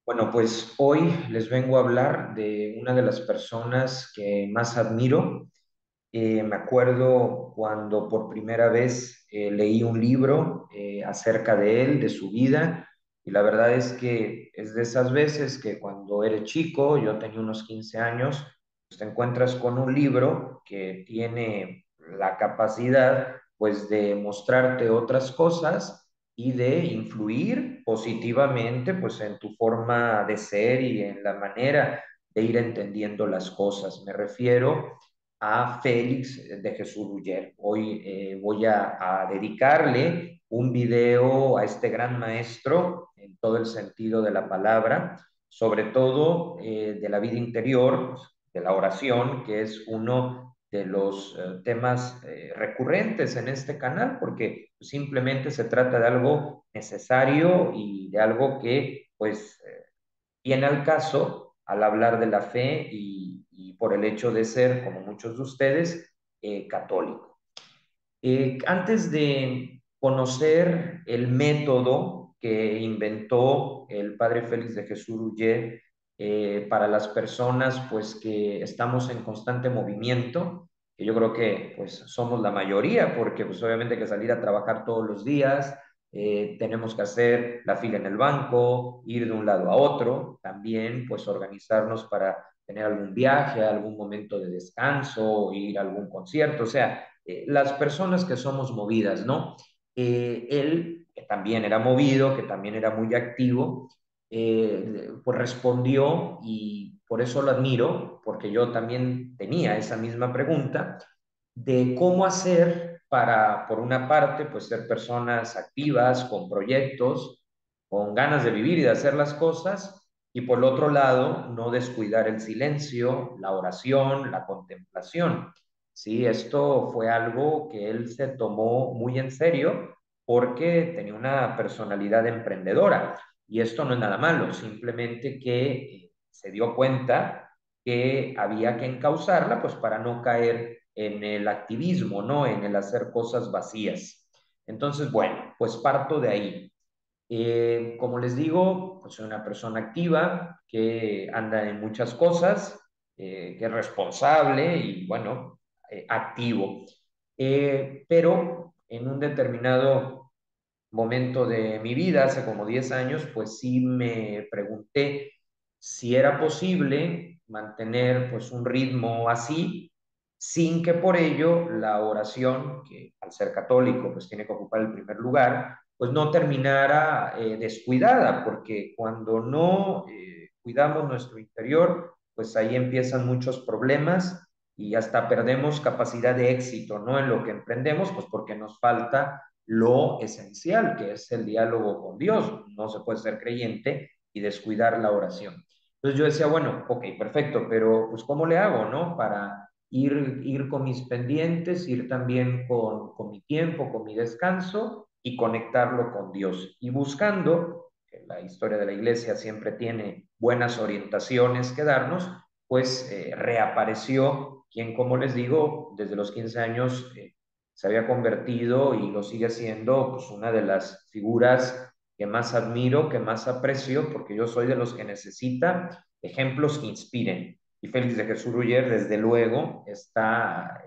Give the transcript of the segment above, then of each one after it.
Bueno, pues hoy les vengo a hablar de una de las personas que más admiro. Me acuerdo cuando por primera vez leí un libro acerca de él, de su vida, y la verdad es que es de esas veces que cuando eres chico, yo tenía unos 15 años, pues te encuentras con un libro que tiene la capacidad pues de mostrarte otras cosas y de influir positivamente pues en tu forma de ser y en la manera de ir entendiendo las cosas. Me refiero a Félix de Jesús Ruller. Hoy voy a dedicarle un video a este gran maestro en todo el sentido de la palabra, sobre todo de la vida interior, pues, de la oración, que es uno de los temas recurrentes en este canal, porque simplemente se trata de algo necesario y de algo que pues viene al caso al hablar de la fe y por el hecho de ser, como muchos de ustedes, católico. Antes de conocer el método que inventó el padre Félix de Jesús Ruller para las personas pues que estamos en constante movimiento, que yo creo que pues somos la mayoría, porque pues obviamente hay que salir a trabajar todos los días, tenemos que hacer la fila en el banco, ir de un lado a otro, también pues organizarnos para tener algún viaje, algún momento de descanso, ir a algún concierto, o sea, las personas que somos movidas, ¿no? Él, que también era movido, que también era muy activo, pues respondió y por eso lo admiro, porque yo también tenía esa misma pregunta de cómo hacer para, por una parte, pues ser personas activas, con proyectos, con ganas de vivir y de hacer las cosas, y por el otro lado, no descuidar el silencio, la oración, la contemplación. Sí, esto fue algo que él se tomó muy en serio porque tenía una personalidad emprendedora. Y esto no es nada malo, simplemente que se dio cuenta que había que encauzarla pues para no caer en el activismo, ¿no? En el hacer cosas vacías. Entonces, bueno, pues parto de ahí. Como les digo, pues soy una persona activa que anda en muchas cosas, que es responsable y bueno, activo. Pero en un determinado momento de mi vida, hace como 10 años, pues sí me pregunté si era posible mantener pues un ritmo así, sin que por ello la oración, que al ser católico pues tiene que ocupar el primer lugar, pues no terminara descuidada, porque cuando no cuidamos nuestro interior, pues ahí empiezan muchos problemas y hasta perdemos capacidad de éxito, ¿no? En lo que emprendemos, pues porque nos falta lo esencial, que es el diálogo con Dios. No se puede ser creyente y descuidar la oración. Entonces yo decía, bueno, ok, perfecto, pero pues ¿cómo le hago, no? Para ir con mis pendientes, ir también con mi tiempo, con mi descanso y conectarlo con Dios. Y buscando, que la historia de la iglesia siempre tiene buenas orientaciones que darnos, pues reapareció quien, como les digo, desde los 15 años se había convertido y lo sigue siendo pues una de las figuras que más admiro, que más aprecio, porque yo soy de los que necesita ejemplos que inspiren. Y Félix de Jesús Ruller, desde luego, está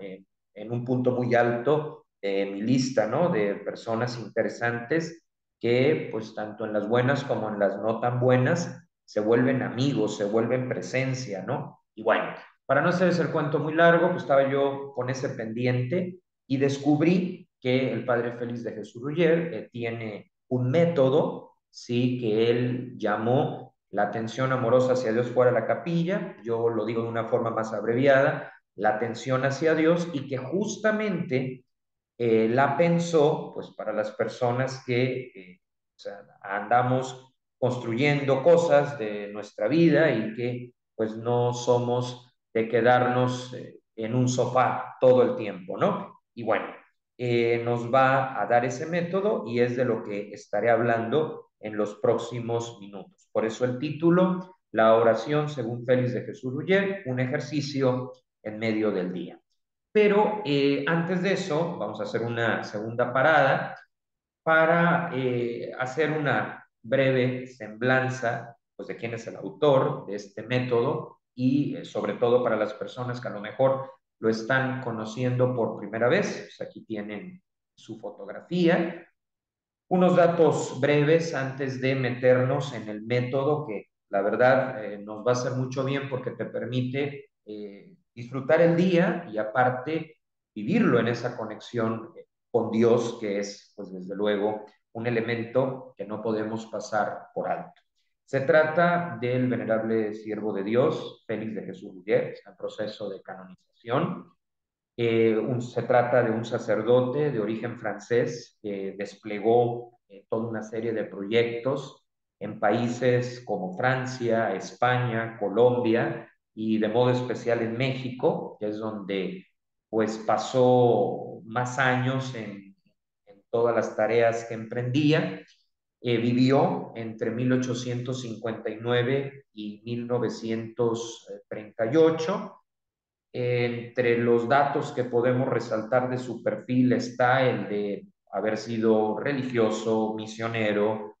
en un punto muy alto de mi lista, ¿no? De personas interesantes que, pues, tanto en las buenas como en las no tan buenas, se vuelven amigos, se vuelven presencia, ¿no? Y bueno, para no hacerles el cuento muy largo, pues estaba yo con ese pendiente y descubrí que el padre Félix de Jesús Ruller tiene un método, sí, que él llamó la atención amorosa hacia Dios fuera de la capilla, yo lo digo de una forma más abreviada, la atención hacia Dios y que justamente la pensó pues para las personas que o sea, andamos construyendo cosas de nuestra vida y que pues no somos de quedarnos en un sofá todo el tiempo, ¿no? Y bueno, nos va a dar ese método y es de lo que estaré hablando en los próximos minutos. Por eso el título, la oración según Félix de Jesús Ruller, un ejercicio en medio del día. Pero antes de eso, vamos a hacer una segunda parada para hacer una breve semblanza pues de quién es el autor de este método y sobre todo para las personas que a lo mejor lo están conociendo por primera vez. Pues aquí tienen su fotografía. Unos datos breves antes de meternos en el método que la verdad nos va a hacer mucho bien porque te permite disfrutar el día y aparte vivirlo en esa conexión con Dios que es pues desde luego un elemento que no podemos pasar por alto. Se trata del venerable siervo de Dios, Félix de Jesús Muller, está en proceso de canonización. Se trata de un sacerdote de origen francés que desplegó toda una serie de proyectos en países como Francia, España, Colombia y de modo especial en México, que es donde pues pasó más años en todas las tareas que emprendía. Vivió entre 1859 y 1938. Entre los datos que podemos resaltar de su perfil está el de haber sido religioso, misionero,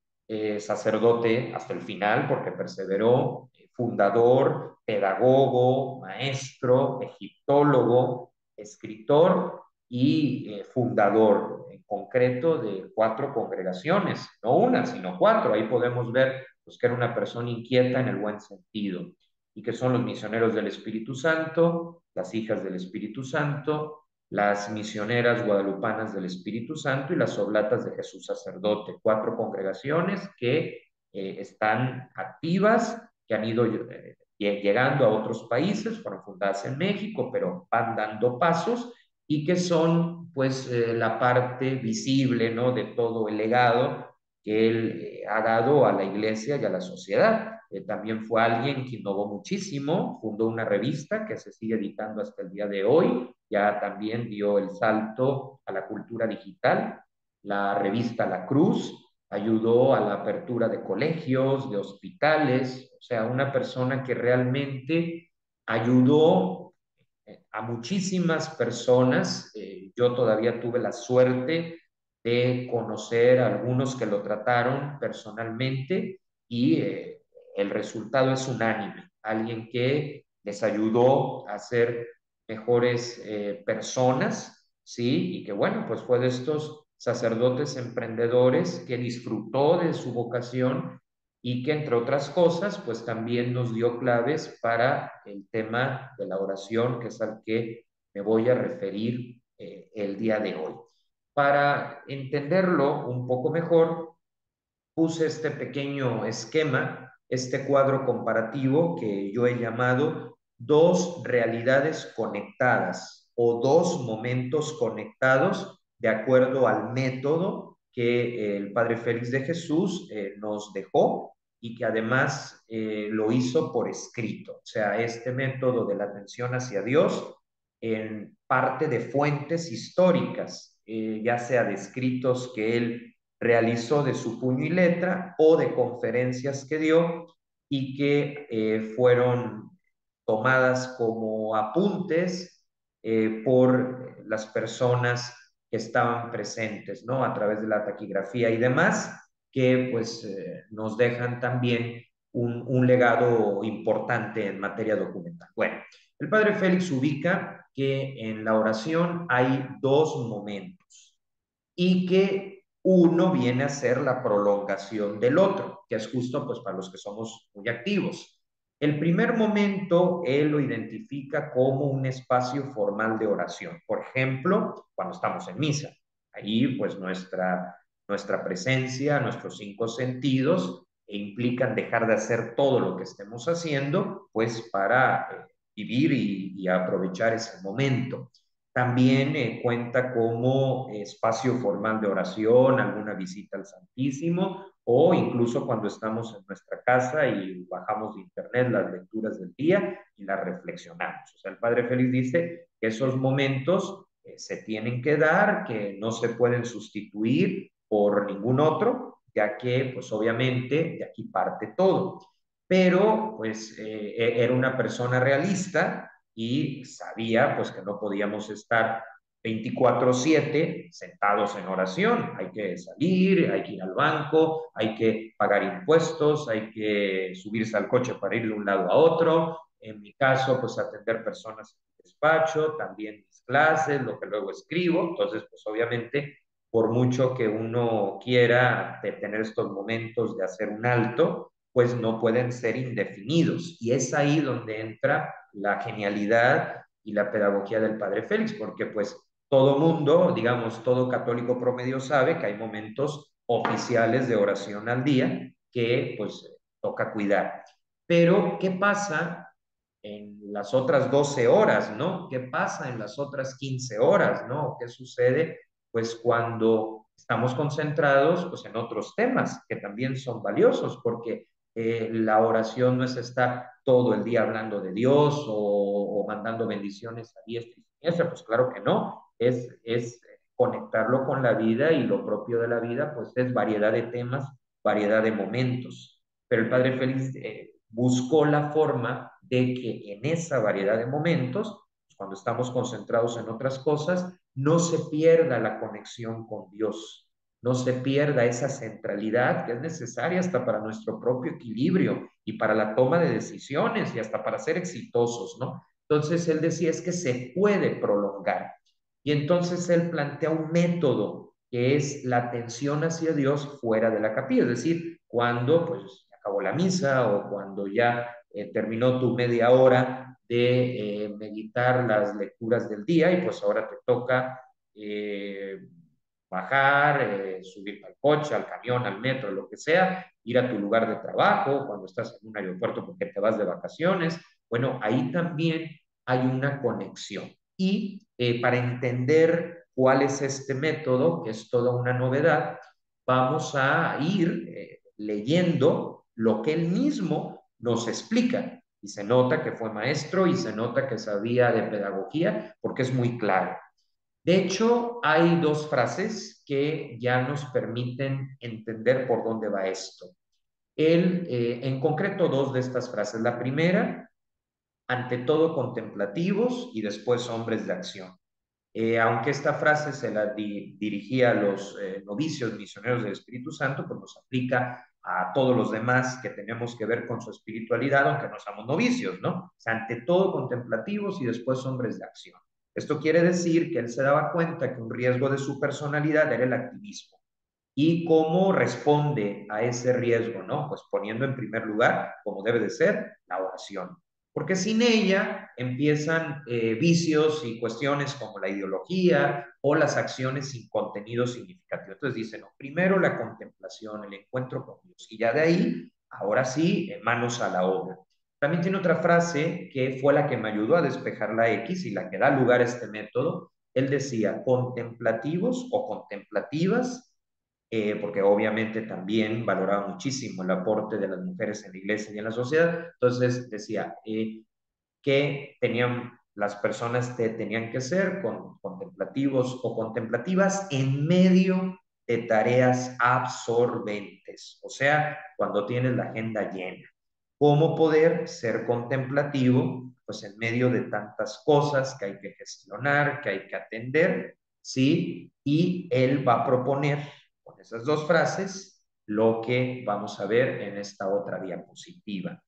sacerdote hasta el final, porque perseveró, fundador, pedagogo, maestro, egiptólogo, escritor y fundador en concreto de 4 congregaciones, no una, sino 4. Ahí podemos ver pues, que era una persona inquieta en el buen sentido y que son los misioneros del Espíritu Santo, las hijas del Espíritu Santo, las misioneras guadalupanas del Espíritu Santo y las oblatas de Jesús sacerdote. 4 congregaciones que están activas, que han ido llegando a otros países, fueron fundadas en México, pero van dando pasos y que son pues la parte visible, ¿no?, de todo el legado que él ha dado a la iglesia y a la sociedad. También fue alguien que innovó muchísimo, fundó una revista que se sigue editando hasta el día de hoy, ya también dio el salto a la cultura digital, la revista La Cruz, ayudó a la apertura de colegios, de hospitales, o sea, una persona que realmente ayudó a muchísimas personas. Yo todavía tuve la suerte de conocer a algunos que lo trataron personalmente y el resultado es unánime. Alguien que les ayudó a ser mejores personas, ¿sí? Y que bueno, pues fue de estos sacerdotes emprendedores que disfrutó de su vocación y que entre otras cosas, pues también nos dio claves para el tema de la oración, que es al que me voy a referir el día de hoy. Para entenderlo un poco mejor, puse este pequeño esquema, este cuadro comparativo que yo he llamado dos realidades conectadas o dos momentos conectados de acuerdo al método que el Padre Félix de Jesús nos dejó y que además lo hizo por escrito. O sea, este método de la atención hacia Dios en parte de fuentes históricas, ya sea de escritos que él realizó de su puño y letra o de conferencias que dio y que fueron tomadas como apuntes por las personas que estaban presentes, ¿no? A través de la taquigrafía y demás, que pues nos dejan también un legado importante en materia documental. Bueno, el padre Félix ubica que en la oración hay dos momentos y que uno viene a ser la prolongación del otro, que es justo pues para los que somos muy activos. El primer momento él lo identifica como un espacio formal de oración. Por ejemplo, cuando estamos en misa. Ahí pues nuestra presencia, nuestros 5 sentidos implican dejar de hacer todo lo que estemos haciendo pues para vivir y aprovechar ese momento. También cuenta como espacio formal de oración, alguna visita al Santísimo o incluso cuando estamos en nuestra casa y bajamos de internet las lecturas del día y las reflexionamos. O sea, el Padre Félix dice que esos momentos se tienen que dar, que no se pueden sustituir por ningún otro, ya que pues obviamente de aquí parte todo. Pero pues era una persona realista y sabía pues que no podíamos estar 24/7 sentados en oración. Hay que salir, hay que ir al banco, hay que pagar impuestos, hay que subirse al coche para ir de un lado a otro. En mi caso, pues atender personas en el despacho, también mis clases, lo que luego escribo. Entonces, pues obviamente, por mucho que uno quiera tener estos momentos de hacer un alto, pues no pueden ser indefinidos. Y es ahí donde entra la genialidad y la pedagogía del padre Félix, porque pues todo mundo, digamos, todo católico promedio sabe que hay momentos oficiales de oración al día que pues toca cuidar. Pero, ¿qué pasa en las otras 12 horas, ¿no? ¿Qué pasa en las otras 15 horas, ¿no? ¿Qué sucede? Pues cuando estamos concentrados pues, en otros temas que también son valiosos, porque la oración no es estar todo el día hablando de Dios o mandando bendiciones a diestra y siniestra, pues claro que no, es conectarlo con la vida y lo propio de la vida, pues es variedad de temas, variedad de momentos. Pero el Padre Félix buscó la forma de que en esa variedad de momentos, cuando estamos concentrados en otras cosas, no se pierda la conexión con Dios, no se pierda esa centralidad que es necesaria hasta para nuestro propio equilibrio y para la toma de decisiones y hasta para ser exitosos, ¿no? Entonces él decía es que se puede prolongar. Y entonces él plantea un método que es la atención hacia Dios fuera de la capilla, es decir, cuando pues acabó la misa o cuando ya terminó tu media hora de meditar las lecturas del día y pues ahora te toca bajar, subir al coche, al camión, al metro, lo que sea, ir a tu lugar de trabajo, cuando estás en un aeropuerto porque te vas de vacaciones. Bueno, ahí también hay una conexión. Y para entender cuál es este método, que es toda una novedad, vamos a ir leyendo lo que él mismo nos explica. Y se nota que fue maestro y se nota que sabía de pedagogía porque es muy claro. De hecho, hay dos frases que ya nos permiten entender por dónde va esto. Él, en concreto, dos de estas frases. La primera, ante todo contemplativos y después hombres de acción. Aunque esta frase se la dirigía a los novicios misioneros del Espíritu Santo, pues nos aplica a todos los demás que tenemos que ver con su espiritualidad, aunque no somos novicios, ¿no? O sea, ante todo contemplativos y después hombres de acción. Esto quiere decir que él se daba cuenta que un riesgo de su personalidad era el activismo. ¿Y cómo responde a ese riesgo, no? Pues poniendo en primer lugar, como debe de ser, la oración. Porque sin ella empiezan vicios y cuestiones como la ideología o las acciones sin contenido significativo. Entonces dice, no, primero la contemplación, el encuentro con Dios. Y ya de ahí, ahora sí, manos a la obra. También tiene otra frase que fue la que me ayudó a despejar la X y la que da lugar a este método. Él decía, contemplativos o contemplativas, porque obviamente también valoraba muchísimo el aporte de las mujeres en la iglesia y en la sociedad. Entonces decía que tenían, las personas tenían que ser contemplativos o contemplativas en medio de tareas absorbentes, o sea, cuando tienes la agenda llena. ¿Cómo poder ser contemplativo? Pues en medio de tantas cosas que hay que gestionar, que hay que atender, ¿sí? Y él va a proponer con esas dos frases lo que vamos a ver en esta otra diapositiva.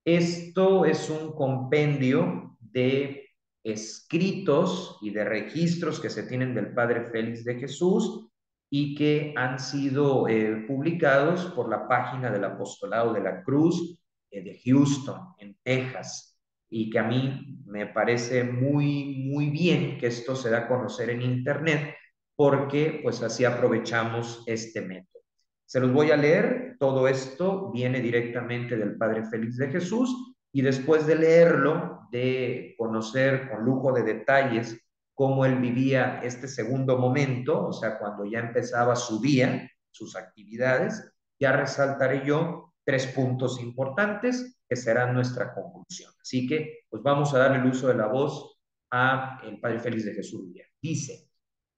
Esto es un compendio de escritos y de registros que se tienen del Padre Félix de Jesús y que han sido publicados por la página del Apostolado de la Cruz de Houston, en Texas, y que a mí me parece muy, muy bien que esto se da a conocer en Internet porque pues así aprovechamos este método. Se los voy a leer, todo esto viene directamente del Padre Félix de Jesús y después de leerlo, de conocer con lujo de detalles cómo él vivía este segundo momento, o sea, cuando ya empezaba su día, sus actividades, ya resaltaré yo tres puntos importantes que serán nuestra conclusión. Así que, pues vamos a darle el uso de la voz a el Padre Félix de Jesús. Dice,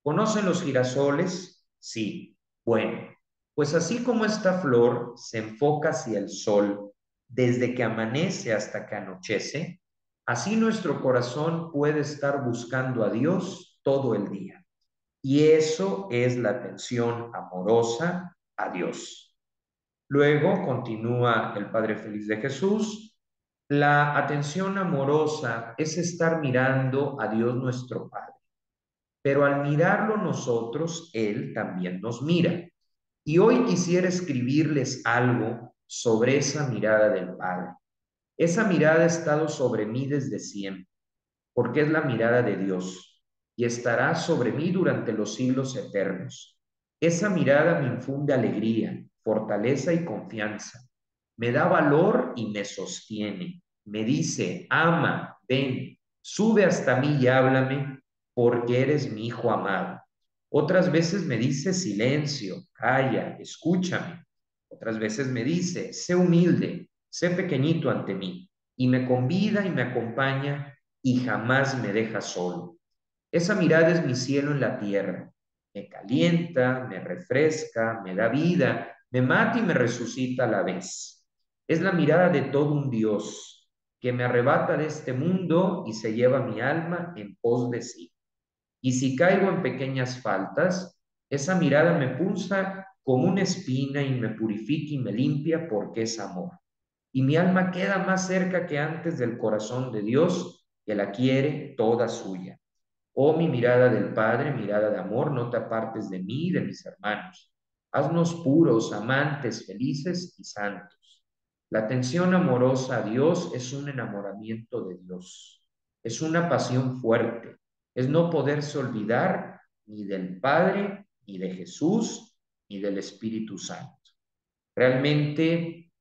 ¿conocen los girasoles? Sí. Bueno, pues así como esta flor se enfoca hacia el sol desde que amanece hasta que anochece, así nuestro corazón puede estar buscando a Dios todo el día. Y eso es la atención amorosa a Dios. Luego continúa el Padre Feliz de Jesús. La atención amorosa es estar mirando a Dios nuestro Padre, pero al mirarlo nosotros, Él también nos mira. Y hoy quisiera escribirles algo sobre esa mirada del Padre. Esa mirada ha estado sobre mí desde siempre, porque es la mirada de Dios y estará sobre mí durante los siglos eternos. Esa mirada me infunde alegría, fortaleza y confianza. Me da valor y me sostiene. Me dice, ama, ven, sube hasta mí y háblame, porque eres mi hijo amado. Otras veces me dice, silencio, calla, escúchame. Otras veces me dice, sé humilde, sé pequeñito ante mí. Y me convida y me acompaña y jamás me deja solo. Esa mirada es mi cielo en la tierra. Me calienta, me refresca, me da vida, me mata y me resucita a la vez. Es la mirada de todo un Dios que me arrebata de este mundo y se lleva mi alma en pos de sí. Y si caigo en pequeñas faltas, esa mirada me pulsa como una espina y me purifica y me limpia porque es amor. Y mi alma queda más cerca que antes del corazón de Dios, que la quiere toda suya. Oh, mi mirada del Padre, mirada de amor, no te apartes de mí y de mis hermanos. Haznos puros, amantes, felices y santos. La atención amorosa a Dios es un enamoramiento de Dios. Es una pasión fuerte. Es no poderse olvidar ni del Padre, ni de Jesús, ni del Espíritu Santo. Realmente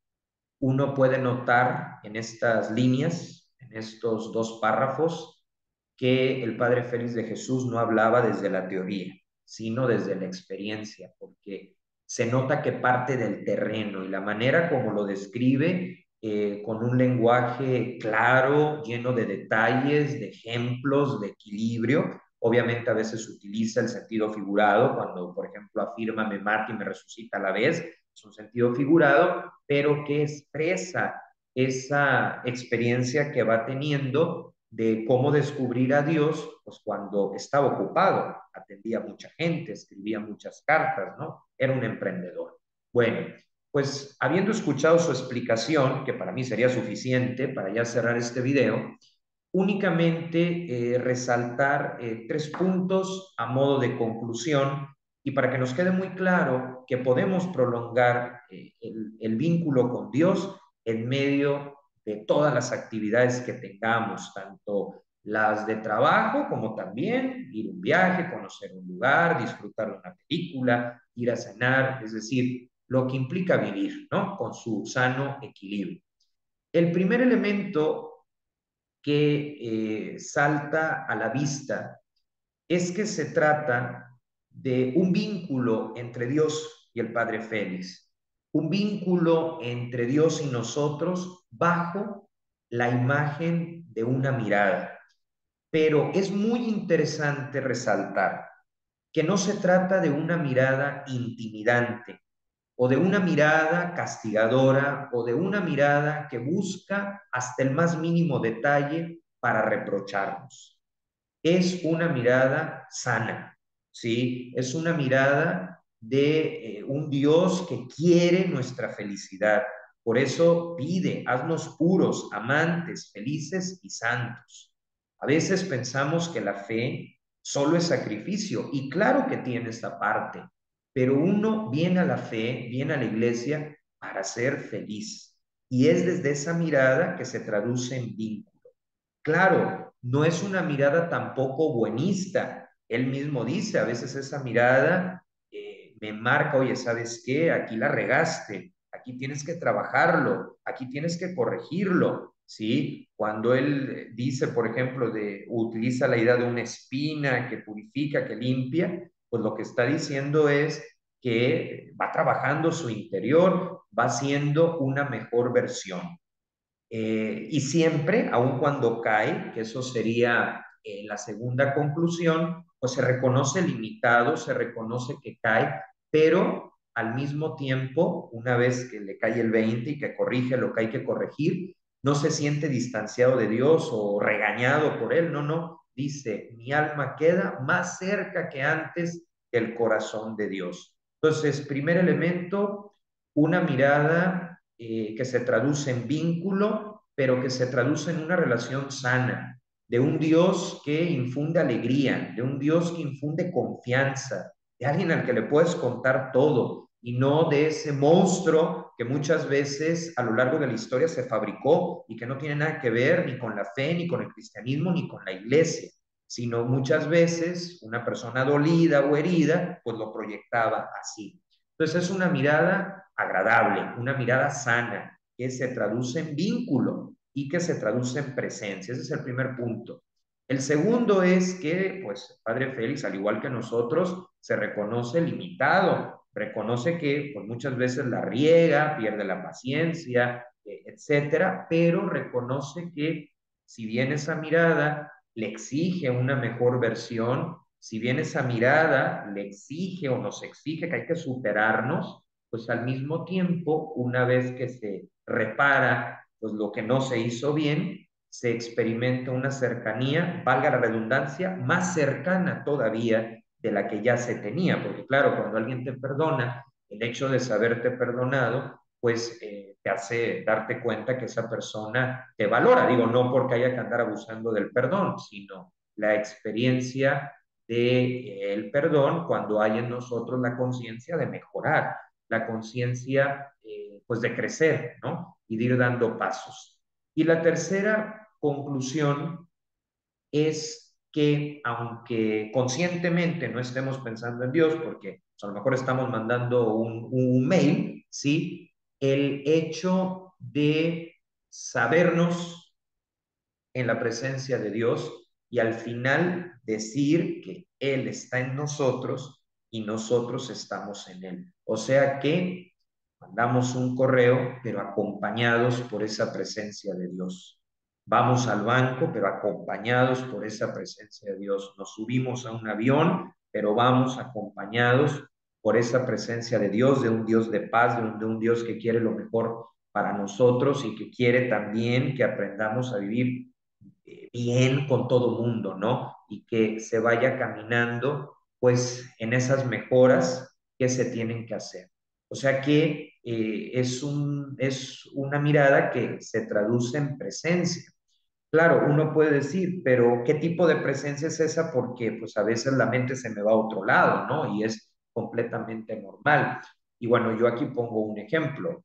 uno puede notar en estas líneas, en estos dos párrafos, que el Padre Félix de Jesús no hablaba desde la teoría, sino desde la experiencia, porque se nota que parte del terreno y la manera como lo describe, con un lenguaje claro, lleno de detalles, de ejemplos, de equilibrio. Obviamente a veces utiliza el sentido figurado cuando, por ejemplo, afirma me mata y me resucita a la vez, es un sentido figurado, pero que expresa esa experiencia que va teniendo de cómo descubrir a Dios, pues cuando estaba ocupado, atendía a mucha gente, escribía muchas cartas, ¿no? Era un emprendedor. Bueno, pues habiendo escuchado su explicación, que para mí sería suficiente para ya cerrar este video, únicamente resaltar tres puntos a modo de conclusión y para que nos quede muy claro que podemos prolongar el vínculo con Dios en medio de todas las actividades que tengamos, tanto las de trabajo como también ir a un viaje, conocer un lugar, disfrutar de una película, ir a cenar, es decir, lo que implica vivir, ¿no? Con su sano equilibrio. El primer elemento que salta a la vista es que se trata de un vínculo entre Dios y el Padre Félix, un vínculo entre Dios y nosotros bajo la imagen de una mirada. Pero es muy interesante resaltar que no se trata de una mirada intimidante o de una mirada castigadora o de una mirada que busca hasta el más mínimo detalle para reprocharnos. Es una mirada sana, ¿sí? Es una mirada de un Dios que quiere nuestra felicidad. Por eso pide, haznos puros, amantes, felices y santos. A veces pensamos que la fe solo es sacrificio, y claro que tiene esta parte, pero uno viene a la fe, viene a la iglesia para ser feliz. Y es desde esa mirada que se traduce en vínculo. Claro, no es una mirada tampoco buenista. Él mismo dice, a veces esa mirada me marca, oye, ¿sabes qué? Aquí la regaste, aquí tienes que trabajarlo, aquí tienes que corregirlo, ¿sí? Cuando él dice, por ejemplo, utiliza la idea de una espina que purifica, que limpia, pues lo que está diciendo es que va trabajando su interior, va siendo una mejor versión. Y siempre, aun cuando cae, que eso sería la segunda conclusión, pues se reconoce limitado, se reconoce que cae, pero al mismo tiempo, una vez que le cae el 20 y que corrige lo que hay que corregir, no se siente distanciado de Dios o regañado por él, no, no, dice, mi alma queda más cerca que antes del corazón de Dios. Entonces, primer elemento, una mirada que se traduce en vínculo, pero que se traduce en una relación sana, de un Dios que infunde alegría, de un Dios que infunde confianza, de alguien al que le puedes contar todo y no de ese monstruo que muchas veces a lo largo de la historia se fabricó y que no tiene nada que ver ni con la fe, ni con el cristianismo, ni con la iglesia, sino muchas veces una persona dolida o herida, pues lo proyectaba así. Entonces es una mirada agradable, una mirada sana, que se traduce en vínculo y que se traduce en presencia. Ese es el primer punto. El segundo es que, pues, Padre Félix, al igual que nosotros, se reconoce limitado, reconoce que pues, muchas veces la riega, pierde la paciencia, etcétera, pero reconoce que si bien esa mirada le exige una mejor versión, si bien esa mirada le exige o nos exige que hay que superarnos, pues al mismo tiempo, una vez que se repara pues lo que no se hizo bien, se experimenta una cercanía, valga la redundancia, más cercana todavía de la que ya se tenía, porque claro, cuando alguien te perdona, el hecho de saberte perdonado, pues te hace darte cuenta que esa persona te valora, digo, no porque haya que andar abusando del perdón, sino la experiencia del perdón cuando hay en nosotros la conciencia de mejorar, la conciencia pues de crecer, ¿no? Y de ir dando pasos. Y la tercera conclusión es que aunque conscientemente no estemos pensando en Dios, porque pues, a lo mejor estamos mandando un mail, ¿sí? El hecho de sabernos en la presencia de Dios y al final decir que Él está en nosotros y nosotros estamos en Él. O sea que mandamos un correo, pero acompañados por esa presencia de Dios. Vamos al banco, pero acompañados por esa presencia de Dios. Nos subimos a un avión, pero vamos acompañados por esa presencia de Dios, de un Dios de paz, de un Dios que quiere lo mejor para nosotros y que quiere también que aprendamos a vivir bien con todo mundo, ¿no? Y que se vaya caminando, pues, en esas mejoras que se tienen que hacer. O sea que es una mirada que se traduce en presencia. Claro, uno puede decir, pero ¿qué tipo de presencia es esa? Porque pues a veces la mente se me va a otro lado, ¿no? Y es completamente normal. Y bueno, yo aquí pongo un ejemplo.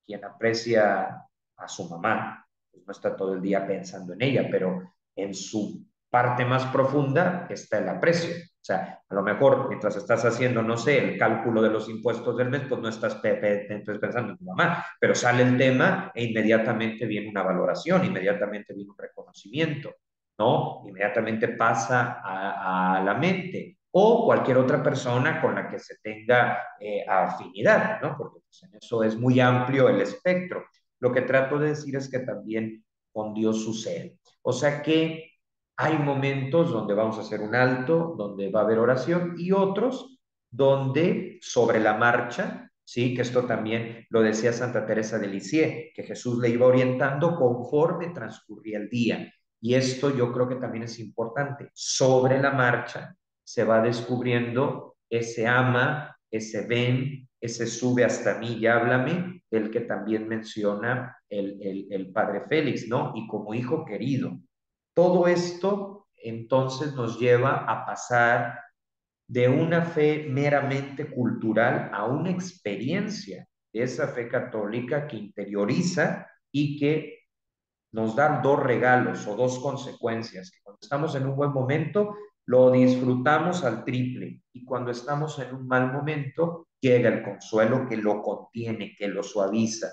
Quien aprecia a su mamá, pues no está todo el día pensando en ella, pero en su parte más profunda está el aprecio. O sea, a lo mejor mientras estás haciendo, no sé, el cálculo de los impuestos del mes, pues no estás pensando en tu mamá, pero sale el tema e inmediatamente viene una valoración, inmediatamente viene un reconocimiento, ¿no? Inmediatamente pasa a la mente o cualquier otra persona con la que se tenga afinidad, ¿no? Porque pues, en eso es muy amplio el espectro. Lo que trato de decir es que también con Dios sucede. O sea que hay momentos donde vamos a hacer un alto, donde va a haber oración y otros donde sobre la marcha, sí, que esto también lo decía Santa Teresa de Lisieux, que Jesús le iba orientando conforme transcurría el día. Y esto yo creo que también es importante. Sobre la marcha se va descubriendo ese ama, ese ven, ese sube hasta mí y háblame, del que también menciona el padre Félix, ¿no? Y como hijo querido. Todo esto entonces nos lleva a pasar de una fe meramente cultural a una experiencia de esa fe católica que interioriza y que nos dan dos regalos o dos consecuencias, que cuando estamos en un buen momento lo disfrutamos al triple y cuando estamos en un mal momento llega el consuelo que lo contiene, que lo suaviza.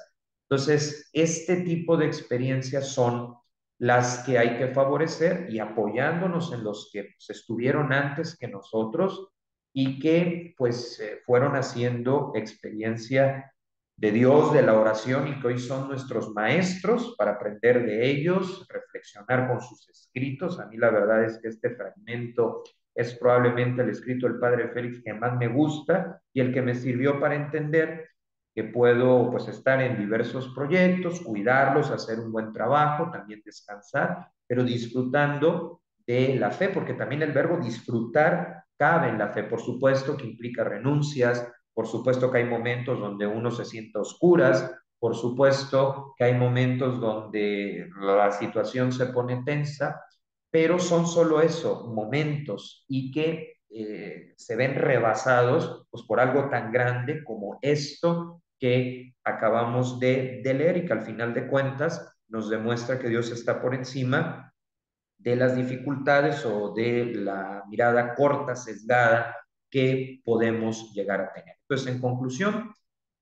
Entonces, este tipo de experiencias son las que hay que favorecer y apoyándonos en los que pues, estuvieron antes que nosotros y que pues fueron haciendo experiencia de Dios, de la oración y que hoy son nuestros maestros para aprender de ellos, reflexionar con sus escritos. A mí la verdad es que este fragmento es probablemente el escrito del Padre Félix que más me gusta y el que me sirvió para entender que puedo pues estar en diversos proyectos, cuidarlos, hacer un buen trabajo, también descansar, pero disfrutando de la fe, porque también el verbo disfrutar cabe en la fe. Por supuesto que implica renuncias, por supuesto que hay momentos donde uno se siente a oscuras, por supuesto que hay momentos donde la situación se pone tensa, pero son solo eso, momentos, y que se ven rebasados pues, por algo tan grande como esto que acabamos de leer y que al final de cuentas nos demuestra que Dios está por encima de las dificultades o de la mirada corta, sesgada que podemos llegar a tener. Entonces, en conclusión,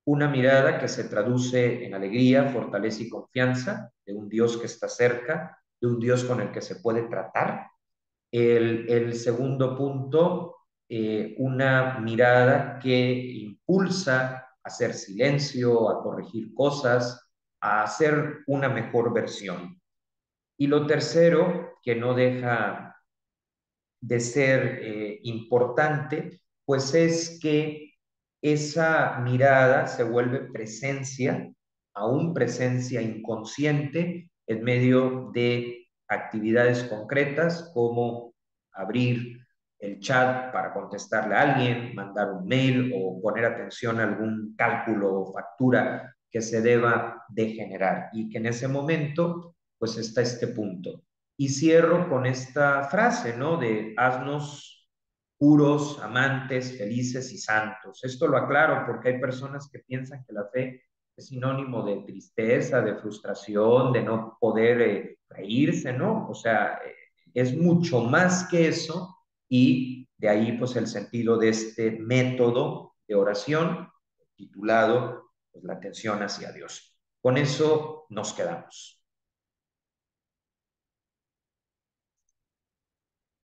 una mirada que se traduce en alegría, fortaleza y confianza de un Dios que está cerca, de un Dios con el que se puede tratar. El segundo punto, una mirada que impulsa a hacer silencio, a corregir cosas, a hacer una mejor versión. Y lo tercero, que no deja de ser importante, pues es que esa mirada se vuelve presencia, aún presencia inconsciente, en medio de actividades concretas como abrir el chat para contestarle a alguien, mandar un mail o poner atención a algún cálculo o factura que se deba de generar y que en ese momento pues está este punto. Y cierro con esta frase, ¿no? De haznos puros, amantes, felices y santos. Esto lo aclaro porque hay personas que piensan que la fe es sinónimo de tristeza, de frustración, de no poder reírse, ¿no? O sea, es mucho más que eso y de ahí pues el sentido de este método de oración titulado pues, la atención hacia Dios. Con eso nos quedamos.